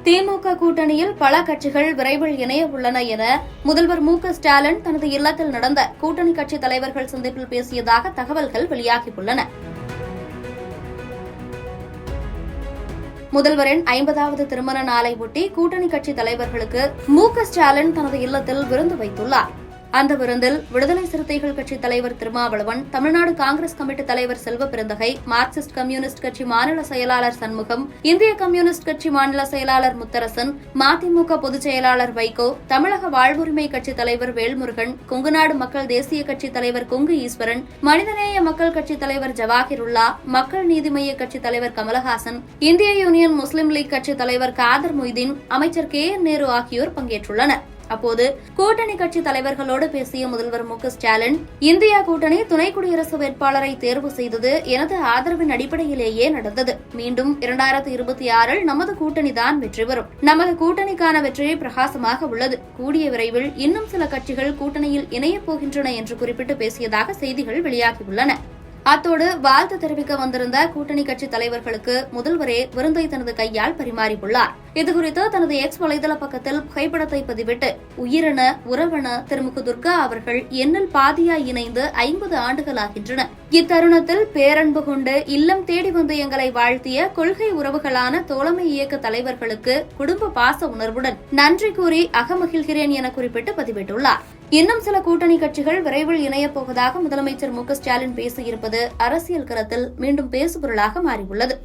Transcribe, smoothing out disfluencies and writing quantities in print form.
திமுக கூட்டணியில் பல கட்சிகள் விரைவில் இணைய உள்ளன என முதல்வர் மு.க.ஸ்டாலின் தனது இல்லத்தில் நடந்த கூட்டணி கட்சித் தலைவர்கள் சந்திப்பில் பேசியதாக தகவல்கள் வெளியாகியுள்ளன. முதல்வரின் 50வது திருமண நாளை ஒட்டி கூட்டணி கட்சித் தலைவர்களுக்கு மு.க.ஸ்டாலின் தனது இல்லத்தில் விருந்து வைத்துள்ளார். அந்த விருந்தில் விடுதலை சிறுத்தைகள் கட்சித் தலைவர் திருமாவளவன், தமிழ்நாடு காங்கிரஸ் கமிட்டி தலைவர் செல்வ பெருந்தகை, மார்க்சிஸ்ட் கம்யூனிஸ்ட் கட்சி மாநில செயலாளர் சண்முகம், இந்திய கம்யூனிஸ்ட் கட்சி மாநில செயலாளர் முத்தரசன், மதிமுக பொதுச் செயலாளர் வைகோ, தமிழக வாழ்வுரிமை கட்சித் தலைவர் வேல்முருகன், கொங்குநாடு மக்கள் தேசிய கட்சித் தலைவர் கொங்கு ஈஸ்வரன், மனிதநேய மக்கள் கட்சித் தலைவர் ஜவாஹிருல்லா, மக்கள் நீதி மய்ய கட்சித் தலைவர் கமலஹாசன், இந்திய யூனியன் முஸ்லீம் லீக் கட்சித் தலைவர் காதர் மொய்தீன், அமைச்சர் கே.என். நேரு ஆகியோர் பங்கேற்றுள்ளனர். அப்போது கூட்டணி கட்சி தலைவர்களோடு பேசிய முதல்வர் மு.க.ஸ்டாலின், இந்தியா கூட்டணி துணை குடியரசு வேட்பாளரை தேர்வு செய்தது எனது ஆதரவின் அடிப்படையிலேயே நடந்தது. மீண்டும் 2026 நமது கூட்டணிதான் வெற்றி பெறும். நமது கூட்டணிக்கான வெற்றி பிரகாசமாக உள்ளது. கூடிய விரைவில் இன்னும் சில கட்சிகள் கூட்டணியில் இணையப் போகின்றன என்று குறிப்பிட்டு பேசியதாக செய்திகள் வெளியாகியுள்ளன. அத்தோடு வாழ்த்து தெரிவிக்க வந்திருந்த கூட்டணி கட்சி தலைவர்களுக்கு முதல்வரே விருந்தை தனது கையால் பரிமாறியுள்ளார். இதுகுறித்து தனது எக்ஸ் வலைதள பக்கத்தில் புகைப்படத்தை பதிவிட்டு, உயிரென உறவென திருமுக துர்கா அவர்கள் என்னில் பாதியாய் இணைந்து 50 ஆண்டுகள் ஆகின்றன. இத்தருணத்தில் பேரன்பு கொண்டு இல்லம் தேடி வந்து எங்களை வாழ்த்திய கொள்கை உறவுகளான தோழமை இயக்க தலைவர்களுக்கு குடும்ப பாச உணர்வுடன் நன்றி கூறி அகமகிழ்கிறேன் என குறிப்பிட்டு பதிவிட்டுள்ளார். இன்னும் சில கூட்டணி கட்சிகள் விரைவில் இணையப் போவதாக முதலமைச்சர் மு.க.ஸ்டாலின் பேசியிருப்பது அரசியல் களத்தில் மீண்டும் பேசுபொருளாக மாறியுள்ளது.